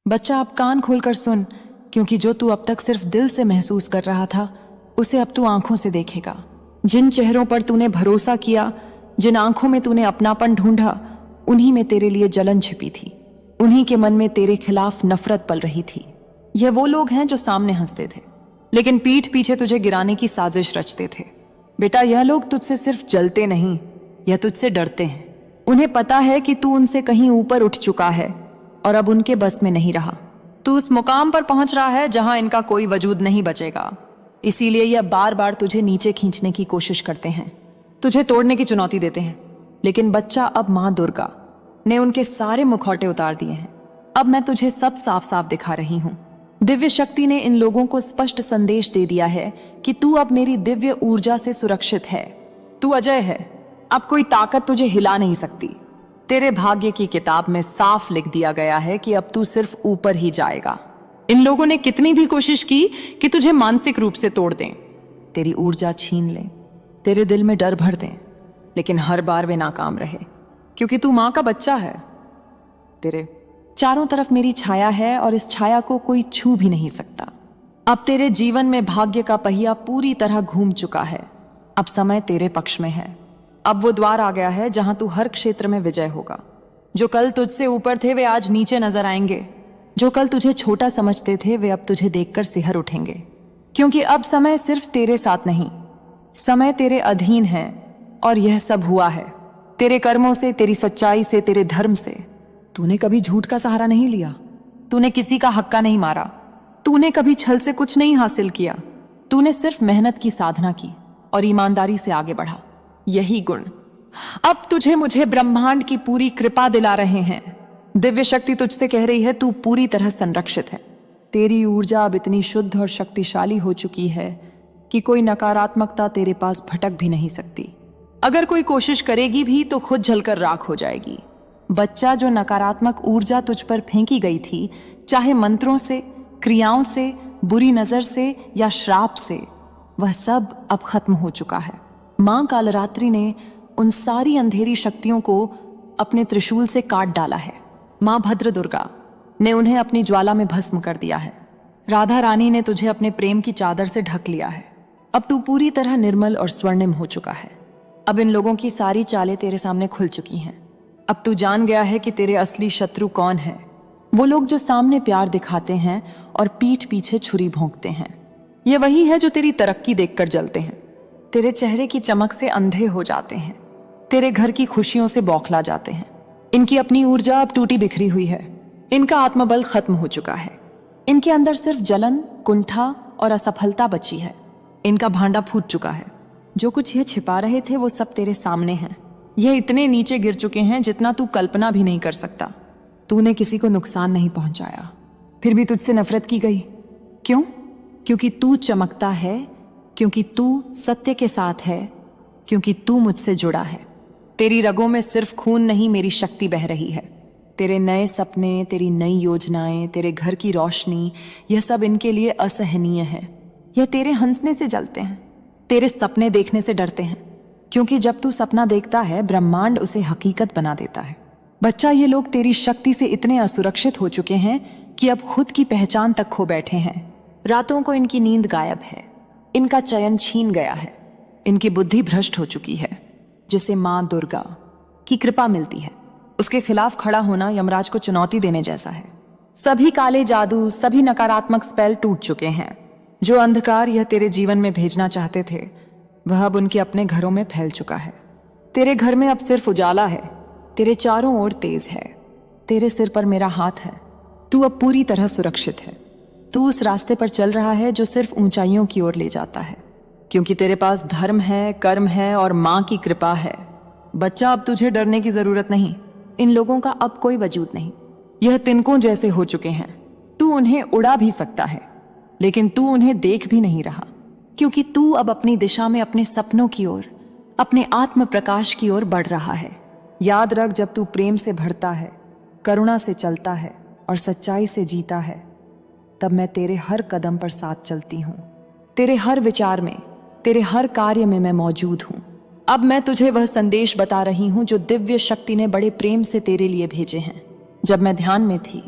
बच्चा अब कान खोलकर सुन, क्योंकि जो तू अब तक सिर्फ दिल से महसूस कर रहा था उसे अब तू आंखों से देखेगा। जिन चेहरों पर तूने भरोसा किया, जिन आंखों में तूने अपनापन ढूंढा, उन्हीं में तेरे लिए जलन छिपी थी। उन्हीं के मन में तेरे खिलाफ नफरत पल रही थी। यह वो लोग हैं जो सामने हंसते थे लेकिन पीठ पीछे तुझे गिराने की साजिश रचते थे। बेटा, यह लोग तुझसे सिर्फ जलते नहीं, यह तुझसे डरते हैं। उन्हें पता है कि तू उनसे कहीं ऊपर उठ चुका है और अब उनके बस में नहीं रहा। तू उस मुकाम पर पहुंच रहा है जहां इनका कोई वजूद नहीं बचेगा। इसीलिए यह बार बार तुझे नीचे खींचने की कोशिश करते हैं, तुझे तोड़ने की चुनौती देते हैं। लेकिन बच्चा, अब मां दुर्गा ने उनके सारे मुखौटे उतार दिए हैं। अब मैं तुझे सब साफ साफ दिखा रही हूं। दिव्य शक्ति ने इन लोगों को स्पष्ट संदेश दे दिया है कि तू अब मेरी दिव्य ऊर्जा से सुरक्षित है। तू अजय है। अब कोई ताकत तुझे हिला नहीं सकती। तेरे भाग्य की किताब में साफ लिख दिया गया है कि अब तू सिर्फ ऊपर ही जाएगा। इन लोगों ने कितनी भी कोशिश की कि तुझे मानसिक रूप से तोड़ दें, तेरी ऊर्जा छीन लें, तेरे दिल में डर भर दें, लेकिन हर बार वे नाकाम रहे, क्योंकि तू मां का बच्चा है। तेरे चारों तरफ मेरी छाया है और इस छाया को कोई छू भी नहीं सकता। अब तेरे जीवन में भाग्य का पहिया पूरी तरह घूम चुका है। अब समय तेरे पक्ष में है। अब वो द्वार आ गया है जहां तू हर क्षेत्र में विजय होगा। जो कल तुझसे ऊपर थे वे आज नीचे नजर आएंगे। जो कल तुझे छोटा समझते थे वे अब तुझे देखकर सिहर उठेंगे, क्योंकि अब समय सिर्फ तेरे साथ नहीं, समय तेरे अधीन है। और यह सब हुआ है तेरे कर्मों से, तेरी सच्चाई से, तेरे धर्म से। तूने कभी झूठ का सहारा नहीं लिया, तूने किसी का हक्का नहीं मारा, तूने कभी छल से कुछ नहीं हासिल किया। तूने सिर्फ मेहनत की साधना की और ईमानदारी से आगे बढ़ा। यही गुण अब तुझे मुझे ब्रह्मांड की पूरी कृपा दिला रहे हैं। दिव्य शक्ति तुझसे कह रही है तू पूरी तरह संरक्षित है। तेरी ऊर्जा अब इतनी शुद्ध और शक्तिशाली हो चुकी है कि कोई नकारात्मकता तेरे पास भटक भी नहीं सकती। अगर कोई कोशिश करेगी भी तो खुद जलकर राख हो जाएगी। बच्चा, जो नकारात्मक ऊर्जा तुझ पर फेंकी गई थी, चाहे मंत्रों से, क्रियाओं से, बुरी नजर से या श्राप से, वह सब अब खत्म हो चुका है। मां कालरात्रि ने उन सारी अंधेरी शक्तियों को अपने त्रिशूल से काट डाला है। मां भद्र दुर्गा ने उन्हें अपनी ज्वाला में भस्म कर दिया है। राधा रानी ने तुझे अपने प्रेम की चादर से ढक लिया है। अब तू पूरी तरह निर्मल और स्वर्णिम हो चुका है। अब इन लोगों की सारी चालें तेरे सामने खुल चुकी हैं। अब तू जान गया है कि तेरे असली शत्रु कौन है। वो लोग जो सामने प्यार दिखाते हैं और पीठ पीछे छुरी भोंकते हैं। ये वही है जो तेरी तरक्की देखकर जलते हैं, तेरे चेहरे की चमक से अंधे हो जाते हैं, तेरे घर की खुशियों से बौखला जाते हैं। इनकी अपनी ऊर्जा अब टूटी बिखरी हुई है। इनका आत्मबल खत्म हो चुका है। इनके अंदर सिर्फ जलन, कुंठा और असफलता बची है। इनका भांडा फूट चुका है। जो कुछ यह छिपा रहे थे वो सब तेरे सामने है। यह इतने नीचे गिर चुके हैं जितना तू कल्पना भी नहीं कर सकता। तूने किसी को नुकसान नहीं पहुंचाया, फिर भी तुझसे नफरत की गई। क्यों? क्योंकि तू चमकता है, क्योंकि तू सत्य के साथ है, क्योंकि तू मुझसे जुड़ा है। तेरी रगों में सिर्फ खून नहीं, मेरी शक्ति बह रही है। तेरे नए सपने, तेरी नई योजनाएं, तेरे घर की रोशनी, यह सब इनके लिए असहनीय है। यह तेरे हंसने से जलते हैं, तेरे सपने देखने से डरते हैं, क्योंकि जब तू सपना देखता है ब्रह्मांड उसे हकीकत बना देता है। बच्चा, ये लोग तेरी शक्ति से इतने असुरक्षित हो चुके हैं कि अब खुद की पहचान तक खो बैठे हैं। रातों को इनकी नींद गायब है, इनका चयन छीन गया है, इनकी बुद्धि भ्रष्ट हो चुकी है। जिसे मां दुर्गा की कृपा मिलती है, उसके खिलाफ खड़ा होना यमराज को चुनौती देने जैसा है। सभी काले जादू, सभी नकारात्मक स्पेल टूट चुके हैं। जो अंधकार यह तेरे जीवन में भेजना चाहते थे वह अब उनके अपने घरों में फैल चुका है। तेरे घर में अब सिर्फ उजाला है, तेरे चारों ओर तेज है, तेरे सिर पर मेरा हाथ है। तू अब पूरी तरह सुरक्षित है। तू उस रास्ते पर चल रहा है जो सिर्फ ऊंचाइयों की ओर ले जाता है, क्योंकि तेरे पास धर्म है, कर्म है और मां की कृपा है। बच्चा, अब तुझे डरने की जरूरत नहीं। इन लोगों का अब कोई वजूद नहीं। यह तिनकों जैसे हो चुके हैं। तू उन्हें उड़ा भी सकता है, लेकिन तू उन्हें देख भी नहीं रहा, क्योंकि तू अब अपनी दिशा में अपने सपनों की ओर, अपने आत्म प्रकाश की ओर बढ़ रहा है। याद रख, जब तू प्रेम से भरता है, करुणा से चलता है और सच्चाई से जीता है, तब मैं तेरे हर कदम पर साथ चलती हूँ। तेरे हर विचार में, तेरे हर कार्य में मैं मौजूद हूँ। अब मैं तुझे वह संदेश बता रही हूँ जो दिव्य शक्ति ने बड़े प्रेम से तेरे लिए भेजे हैं। जब मैं ध्यान में थी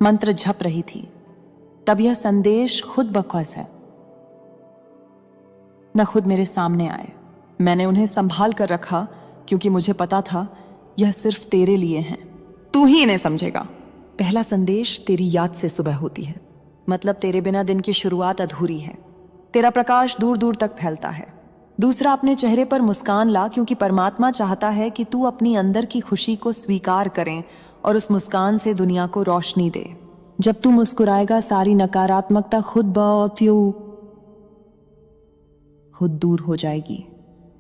मंत्र झप रही थी। तब यह संदेश खुद ब खुद है न खुद मेरे सामने आए। मैंने उन्हें संभाल कर रखा क्योंकि मुझे पता था यह सिर्फ तेरे लिए है। तू ही इन्हें समझेगा। पहला संदेश तेरी याद से सुबह होती है, मतलब तेरे बिना दिन की शुरुआत अधूरी है। तेरा प्रकाश दूर दूर तक फैलता है। दूसरा, अपने चेहरे पर मुस्कान ला, क्योंकि परमात्मा चाहता है कि तू अपनी अंदर की खुशी को स्वीकार करें और उस मुस्कान से दुनिया को रोशनी दे। जब तू मुस्कुराएगा सारी नकारात्मकता खुद दूर हो जाएगी।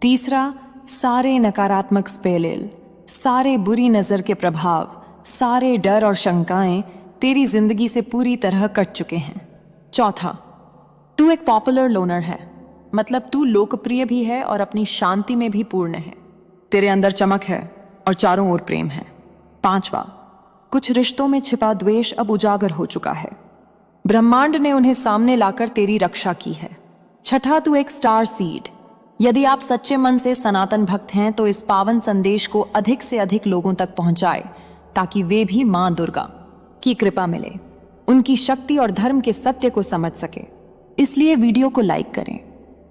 तीसरा, सारे नकारात्मक स्पेलिल, सारे बुरी नजर के प्रभाव, सारे डर और शंकाएं तेरी जिंदगी से पूरी तरह कट चुके हैं। चौथा, तू एक पॉपुलर लोनर है, मतलब तू लोकप्रिय भी है और अपनी शांति में भी पूर्ण है। तेरे अंदर चमक है और चारों ओर प्रेम है। पांचवा, कुछ रिश्तों में छिपा द्वेष अब उजागर हो चुका है। ब्रह्मांड ने उन्हें सामने लाकर तेरी रक्षा की है। छठा, तू एक स्टार सीड। यदि आप सच्चे मन से सनातन भक्त हैं तो इस पावन संदेश को अधिक से अधिक लोगों तक पहुंचाए, ताकि वे भी मां दुर्गा की कृपा मिले, उनकी शक्ति और धर्म के सत्य को समझ सके। इसलिए वीडियो को लाइक करें।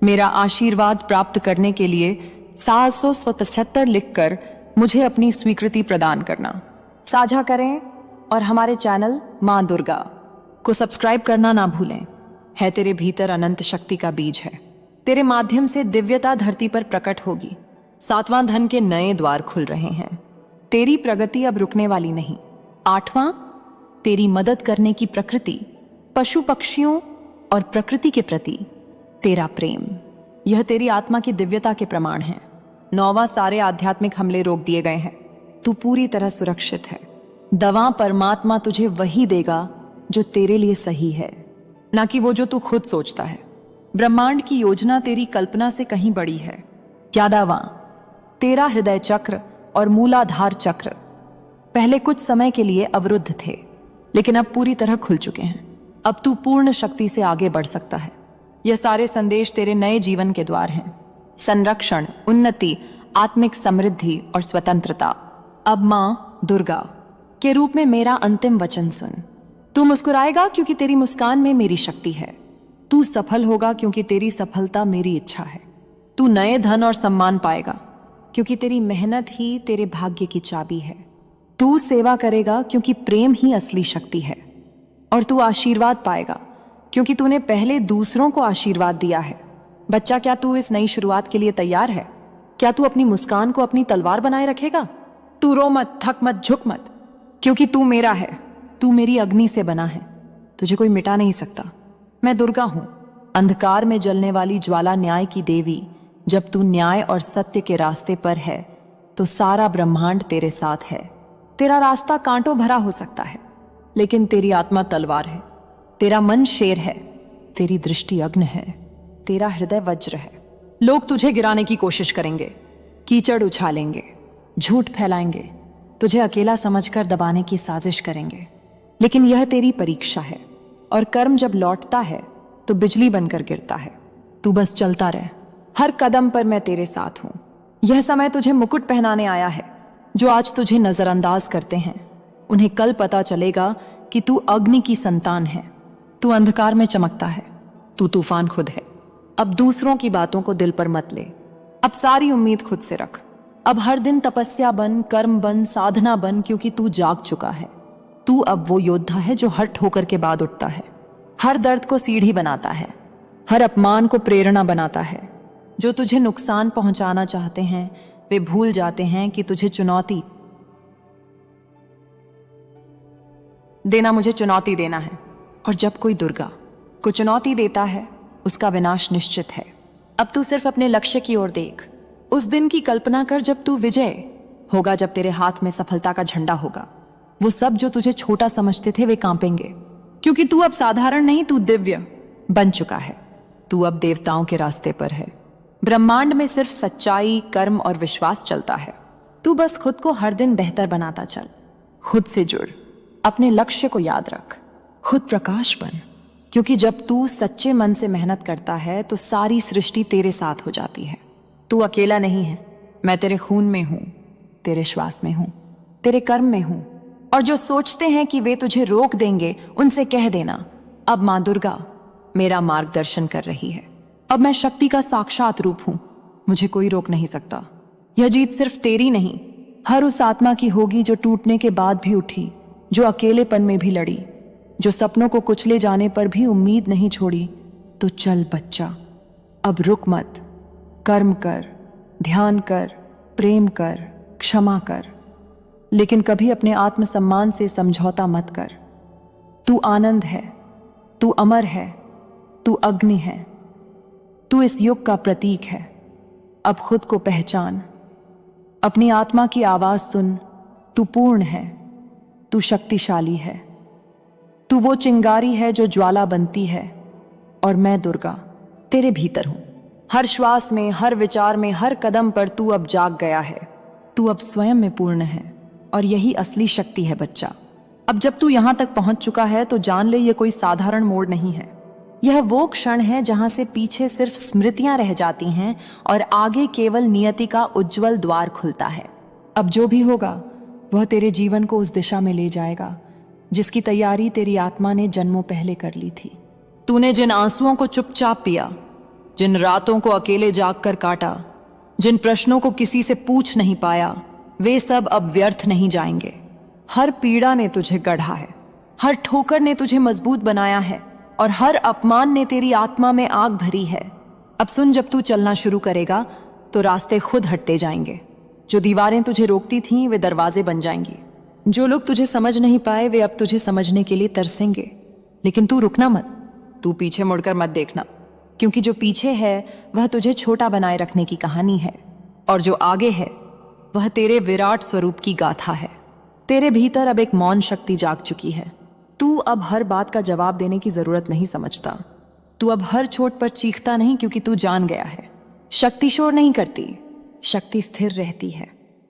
मेरा आशीर्वाद प्राप्त करने के लिए 777 लिखकर मुझे अपनी स्वीकृति प्रदान करना। साझा करें और हमारे चैनल मां दुर्गा को सब्सक्राइब करना ना भूलें। है तेरे भीतर अनंत शक्ति का बीज है। तेरे माध्यम से दिव्यता धरती पर प्रकट होगी। 7वां, धन के नए द्वार खुल रहे हैं। तेरी प्रगति अब रुकने वाली नहीं। 8वां, तेरी मदद करने की प्रकृति, पशु पक्षियों और प्रकृति के प्रति तेरा प्रेम, यह तेरी आत्मा की दिव्यता के प्रमाण है। 9वां, सारे आध्यात्मिक हमले रोक दिए गए हैं। तू पूरी तरह सुरक्षित है। दवा, परमात्मा तुझे वही देगा जो तेरे लिए सही है, ना कि वो जो तू खुद सोचता है। ब्रह्मांड की योजना तेरी कल्पना से कहीं बड़ी है। 11वां, तेरा हृदय चक्र और मूलाधार चक्र पहले कुछ समय के लिए अवरुद्ध थे, लेकिन अब पूरी तरह खुल चुके हैं। अब तू पूर्ण शक्ति से आगे बढ़ सकता है। यह सारे संदेश तेरे नए जीवन के द्वार हैं। संरक्षण, उन्नति, आत्मिक समृद्धि और स्वतंत्रता। अब मां दुर्गा के रूप में मेरा अंतिम वचन सुन। तू मुस्कुराएगा क्योंकि तेरी मुस्कान में मेरी शक्ति है। तू सफल होगा क्योंकि तेरी सफलता मेरी इच्छा है। तू नए धन और सम्मान पाएगा क्योंकि तेरी मेहनत ही तेरे भाग्य की चाबी है। तू सेवा करेगा क्योंकि प्रेम ही असली शक्ति है। और तू आशीर्वाद पाएगा क्योंकि तूने पहले दूसरों को आशीर्वाद दिया है। बच्चा, क्या तू इस नई शुरुआत के लिए तैयार है? क्या तू अपनी मुस्कान को अपनी तलवार बनाए रखेगा? तू रो मत, थक मत, झुक मत, क्योंकि तू मेरा है। तू मेरी अग्नि से बना है। तुझे कोई मिटा नहीं सकता। मैं दुर्गा हूं, अंधकार में जलने वाली ज्वाला, न्याय की देवी। जब तू न्याय और सत्य के रास्ते पर है तो सारा ब्रह्मांड तेरे साथ है। तेरा रास्ता कांटों भरा हो सकता है, लेकिन तेरी आत्मा तलवार है। तेरा मन शेर है, तेरी दृष्टि अग्नि है, तेरा हृदय वज्र है। लोग तुझे गिराने की कोशिश करेंगे, कीचड़ उछालेंगे, झूठ फैलाएंगे, तुझे अकेला समझकर दबाने की साजिश करेंगे, लेकिन यह तेरी परीक्षा है। और कर्म जब लौटता है तो बिजली बनकर गिरता है। तू बस चलता रह, हर कदम पर मैं तेरे साथ हूं। यह समय तुझे मुकुट पहनाने आया है। जो आज तुझे नजरअंदाज करते हैं, उन्हें कल पता चलेगा कि तू अग्नि की संतान है। तू अंधकार में चमकता है, तू तूफान खुद है। अब दूसरों की बातों को दिल पर मत ले। अब सारी उम्मीद खुद से रख। अब हर दिन तपस्या बन, कर्म बन, साधना बन, क्योंकि तू जाग चुका है। तू अब वो योद्धा है जो हर ठोकर के बाद उठता है, हर दर्द को सीढ़ी बनाता है, हर अपमान को प्रेरणा बनाता है। जो तुझे नुकसान पहुंचाना चाहते हैं वे भूल जाते हैं कि तुझे चुनौती देना मुझे चुनौती देना है। और जब कोई दुर्गा को चुनौती देता है उसका विनाश निश्चित है। अब तू सिर्फ अपने लक्ष्य की ओर देख। उस दिन की कल्पना कर जब तू विजय होगा, जब तेरे हाथ में सफलता का झंडा होगा। वो सब जो तुझे छोटा समझते थे वे कांपेंगे, क्योंकि तू अब साधारण नहीं, तू दिव्य बन चुका है। तू अब देवताओं के रास्ते पर है। ब्रह्मांड में सिर्फ सच्चाई, कर्म और विश्वास चलता है। तू बस खुद को हर दिन बेहतर बनाता चल। खुद से जुड़, अपने लक्ष्य को याद रख, खुद प्रकाश बन, क्योंकि जब तू सच्चे मन से मेहनत करता है तो सारी सृष्टि तेरे साथ हो जाती है। तू अकेला नहीं है। मैं तेरे खून में हूं, तेरे श्वास में हूं, तेरे कर्म में हूं, और जो सोचते हैं कि वे तुझे रोक देंगे उनसे कह देना, अब माँ दुर्गा मेरा मार्गदर्शन कर रही है। अब मैं शक्ति का साक्षात रूप हूं, मुझे कोई रोक नहीं सकता। यह जीत सिर्फ तेरी नहीं, हर उस आत्मा की होगी जो टूटने के बाद भी उठी, जो अकेलेपन में भी लड़ी, जो सपनों को कुचले जाने पर भी उम्मीद नहीं छोड़ी। तो चल बच्चा, अब रुक मत, कर्म कर, ध्यान कर, प्रेम कर, क्षमा कर, लेकिन कभी अपने आत्मसम्मान से समझौता मत कर। तू आनंद है, तू अमर है, तू अग्नि है, तू इस युग का प्रतीक है। अब खुद को पहचान, अपनी आत्मा की आवाज सुन। तू पूर्ण है, तू शक्तिशाली है, तू वो चिंगारी है जो ज्वाला बनती है, और मैं दुर्गा तेरे भीतर हूं। हर श्वास में, हर विचार में, हर कदम पर तू अब जाग गया है। तू अब स्वयं में पूर्ण है, और यही असली शक्ति है बच्चा। अब जब तू यहां तक पहुंच चुका है तो जान ले, यह कोई साधारण मोड़ नहीं है। यह वो क्षण है जहां से पीछे सिर्फ स्मृतियां रह जाती हैं और आगे केवल नियति का उज्जवल द्वार खुलता है। अब जो भी होगा वह तेरे जीवन को उस दिशा में ले जाएगा जिसकी तैयारी तेरी आत्मा ने जन्मों पहले कर ली थी। तूने जिन आंसुओं को चुपचाप पिया, जिन रातों को अकेले जागकर काटा, जिन प्रश्नों को किसी से पूछ नहीं पाया, वे सब अब व्यर्थ नहीं जाएंगे। हर पीड़ा ने तुझे गढ़ा है, हर ठोकर ने तुझे मजबूत बनाया है, और हर अपमान ने तेरी आत्मा में आग भरी है। अब सुन, जब तू चलना शुरू करेगा तो रास्ते खुद हटते जाएंगे। जो दीवारें तुझे रोकती थीं वे दरवाजे बन जाएंगी। जो लोग तुझे समझ नहीं पाए वे अब तुझे समझने के लिए तरसेंगे। लेकिन तू रुकना मत, तू पीछे मुड़कर मत देखना, क्योंकि जो पीछे है वह तुझे छोटा बनाए रखने की कहानी है, और जो आगे है वह तेरे विराट स्वरूप की गाथा है। तेरे भीतर अब एक मौन शक्ति जाग चुकी है। तू अब हर बात का जवाब देने की जरूरत नहीं समझता। तू अब हर चोट पर चीखता नहीं, क्योंकि तू जान गया है शक्ति शोर नहीं करती, शक्ति स्थिर रहती है।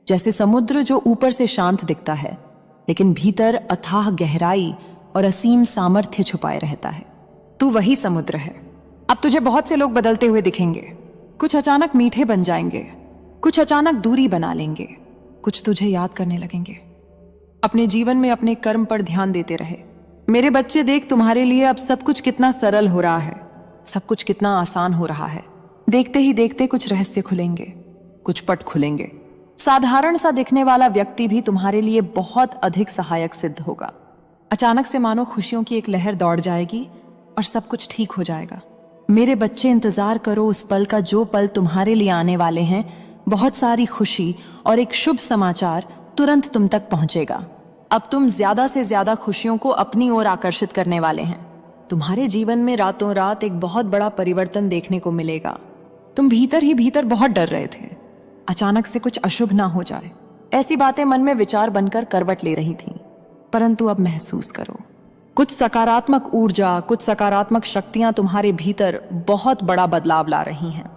जैसे समुद्र जो ऊपर से शांत दिखता है लेकिन भीतर अथाह गहराई और असीम सामर्थ्य छुपाए रहता है। तू वही समुद्र है। अब तुझे बहुत से लोग बदलते हुए दिखेंगे। कुछ अचानक मीठे बन जाएंगे, कुछ अचानक दूरी बना लेंगे, कुछ तुझे याद करने लगेंगे। अपने जीवन में अपने कर्म पर ध्यान देते रहे। मेरे बच्चे, देख तुम्हारे लिए अब सब कुछ कितना सरल हो रहा है, सब कुछ कितना आसान हो रहा है। देखते ही देखते कुछ रहस्य खुलेंगे, कुछ पट खुलेंगे। साधारण सा दिखने वाला व्यक्ति भी तुम्हारे लिए बहुत अधिक सहायक सिद्ध होगा। अचानक से मानो खुशियों की एक लहर दौड़ जाएगी और सब कुछ ठीक हो जाएगा। मेरे बच्चे, इंतजार करो उस पल का जो पल तुम्हारे लिए आने वाले हैं। बहुत सारी खुशी और एक शुभ समाचार तुरंत तुम तक पहुंचेगा। अब तुम ज्यादा से ज्यादा खुशियों को अपनी ओर आकर्षित करने वाले हैं। तुम्हारे जीवन में रातों रात एक बहुत बड़ा परिवर्तन देखने को मिलेगा। तुम भीतर ही भीतर बहुत डर रहे थे, अचानक से कुछ अशुभ ना हो जाए, ऐसी बातें मन में विचार बनकर करवट ले रही थीं। परंतु अब महसूस करो, कुछ सकारात्मक ऊर्जा, कुछ सकारात्मक शक्तियां तुम्हारे भीतर बहुत बड़ा बदलाव ला रही हैं।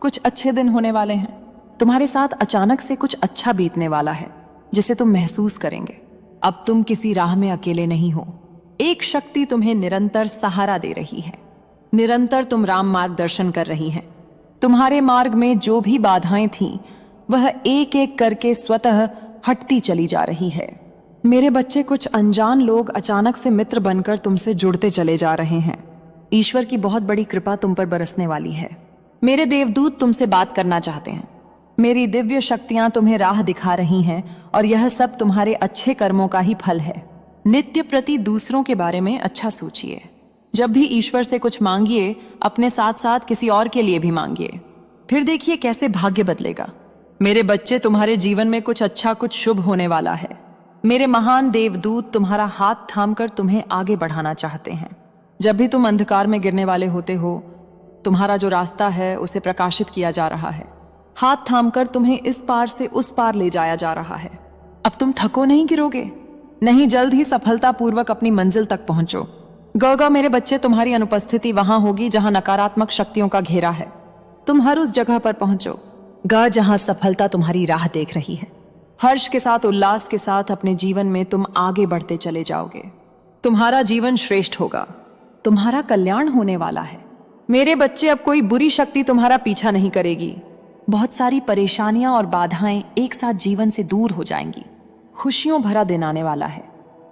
कुछ अच्छे दिन होने वाले हैं। तुम्हारे साथ अचानक से कुछ अच्छा बीतने वाला है जिसे तुम महसूस करेंगे। अब तुम किसी राह में अकेले नहीं हो। एक शक्ति तुम्हें निरंतर सहारा दे रही है। निरंतर तुम राम मार्गदर्शन कर रही हैं। तुम्हारे मार्ग में जो भी बाधाएं थीं वह एक एक करके स्वतः हटती चली जा रही है। मेरे बच्चे, कुछ अनजान लोग अचानक से मित्र बनकर तुमसे जुड़ते चले जा रहे हैं। ईश्वर की बहुत बड़ी कृपा तुम पर बरसने वाली है। मेरे देवदूत तुमसे बात करना चाहते हैं। मेरी दिव्य शक्तियां तुम्हें राह दिखा रही हैं, और यह सब तुम्हारे अच्छे कर्मों का ही फल है। नित्य प्रति दूसरों के बारे में अच्छा सोचिए। जब भी ईश्वर से कुछ मांगिए, अपने साथ साथ किसी और के लिए भी मांगिए, फिर देखिए कैसे भाग्य बदलेगा। मेरे बच्चे, तुम्हारे जीवन में कुछ अच्छा, कुछ शुभ होने वाला है। मेरे महान देवदूत तुम्हारा हाथ थामकर तुम्हें आगे बढ़ाना चाहते हैं। जब भी तुम अंधकार में गिरने वाले होते हो, तुम्हारा जो रास्ता है उसे प्रकाशित किया जा रहा है। हाथ थामकर तुम्हें इस पार से उस पार ले जाया जा रहा है। अब तुम थको नहीं, गिरोगे नहीं, जल्द ही सफलतापूर्वक अपनी मंजिल तक पहुंचो। गौगा, मेरे बच्चे, तुम्हारी अनुपस्थिति वहां होगी जहां नकारात्मक शक्तियों का घेरा है। तुम हर उस जगह पर पहुंचो गा जहां सफलता तुम्हारी राह देख रही है। हर्ष के साथ, उल्लास के साथ अपने जीवन में तुम आगे बढ़ते चले जाओगे। तुम्हारा जीवन श्रेष्ठ होगा। तुम्हारा कल्याण होने वाला है। मेरे बच्चे, अब कोई बुरी शक्ति तुम्हारा पीछा नहीं करेगी। बहुत सारी परेशानियां और बाधाएं एक साथ जीवन से दूर हो जाएंगी। खुशियों भरा दिन आने वाला है।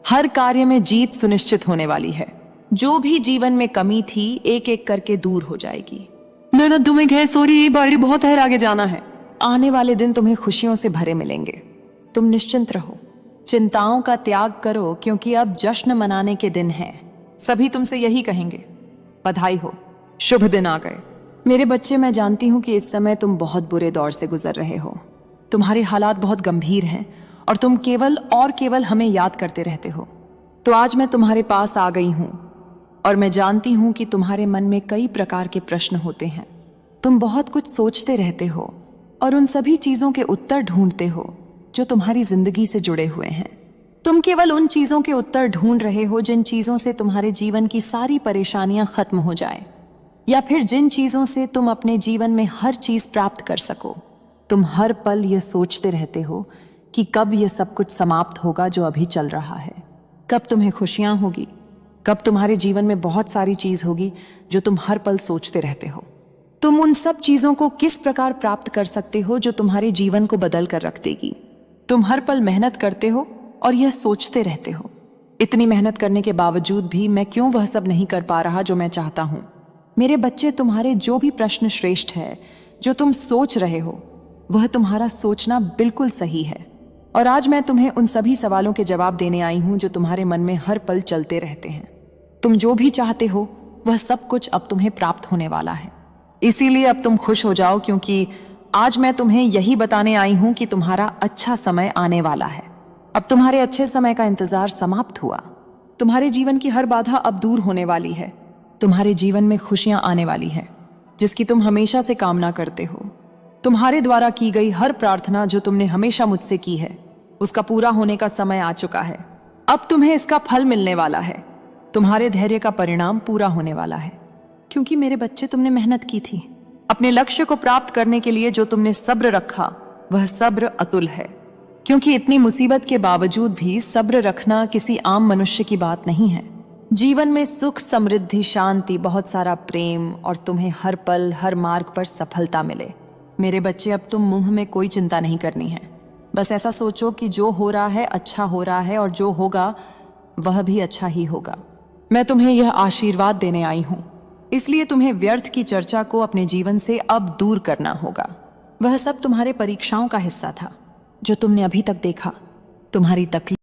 हर कार्य में जीत सुनिश्चित होने वाली है। जो भी जीवन में कमी थी एक एक करके दूर हो जाएगी। ननद तुम्हें कहे सॉरी, बाड़ी बहुत है, आगे जाना है। आने वाले दिन तुम्हें खुशियों से भरे मिलेंगे। तुम निश्चिंत रहो, चिंताओं का त्याग करो, क्योंकि अब जश्न मनाने के दिन हैं। सभी तुमसे यही कहेंगे, बधाई हो, शुभ दिन आ गए। मेरे बच्चे, मैं जानती हूं कि इस समय तुम बहुत बुरे दौर से गुजर रहे हो। तुम्हारे हालात बहुत गंभीर हैं और तुम केवल और केवल हमें याद करते रहते हो। तो आज मैं तुम्हारे पास आ गई हूं और मैं जानती हूं कि तुम्हारे मन में कई प्रकार के प्रश्न होते हैं। तुम बहुत कुछ सोचते रहते हो और उन सभी चीजों के उत्तर ढूंढते हो जो तुम्हारी जिंदगी से जुड़े हुए हैं। तुम केवल उन चीजों के उत्तर ढूंढ रहे हो जिन चीजों से तुम्हारे जीवन की सारी परेशानियां खत्म हो जाए, या फिर जिन चीजों से तुम अपने जीवन में हर चीज प्राप्त कर सको। तुम हर पल यह सोचते रहते हो कि कब यह सब कुछ समाप्त होगा जो अभी चल रहा है, कब तुम्हें खुशियां होगी, कब तुम्हारे जीवन में बहुत सारी चीज होगी जो तुम हर पल सोचते रहते हो। तुम उन सब चीजों को किस प्रकार प्राप्त कर सकते हो जो तुम्हारे जीवन को बदल कर रख देगी। तुम हर पल मेहनत करते हो और यह सोचते रहते हो, इतनी मेहनत करने के बावजूद भी मैं क्यों वह सब नहीं कर पा रहा जो मैं चाहता हूं। मेरे बच्चे, तुम्हारे जो भी प्रश्न श्रेष्ठ है, जो तुम सोच रहे हो, वह तुम्हारा सोचना बिल्कुल सही है। और आज मैं तुम्हें उन सभी सवालों के जवाब देने आई हूं जो तुम्हारे मन में हर पल चलते रहते हैं। तुम जो भी चाहते हो वह सब कुछ अब तुम्हें प्राप्त होने वाला है। इसीलिए अब तुम खुश हो जाओ, क्योंकि आज मैं तुम्हें यही बताने आई हूं कि तुम्हारा अच्छा समय आने वाला है। अब तुम्हारे अच्छे समय का इंतजार समाप्त हुआ। तुम्हारे जीवन की हर बाधा अब दूर होने वाली है। तुम्हारे जीवन में खुशियां आने वाली है, जिसकी तुम हमेशा से कामना करते हो। तुम्हारे द्वारा की गई हर प्रार्थना जो तुमने हमेशा मुझसे की है, उसका पूरा होने का समय आ चुका है। अब तुम्हें इसका फल मिलने वाला है। तुम्हारे धैर्य का परिणाम पूरा होने वाला है, क्योंकि मेरे बच्चे, तुमने मेहनत की थी। अपने लक्ष्य को प्राप्त करने के लिए जो तुमने सब्र रखा, वह सब्र अतुल है। क्योंकि इतनी मुसीबत के बावजूद भी सब्र रखना किसी आम मनुष्य की बात नहीं है। जीवन में सुख, समृद्धि, शांति, बहुत सारा प्रेम और तुम्हें हर पल हर मार्ग पर सफलता मिले। मेरे बच्चे, अब तुम मुंह में कोई चिंता नहीं करनी है। बस ऐसा सोचो कि जो हो रहा है अच्छा हो रहा है और जो होगा वह भी अच्छा ही होगा। मैं तुम्हें यह आशीर्वाद देने आई हूं, इसलिए तुम्हें व्यर्थ की चर्चा को अपने जीवन से अब दूर करना होगा। वह सब तुम्हारे परीक्षाओं का हिस्सा था जो तुमने अभी तक देखा। तुम्हारी तकलीफ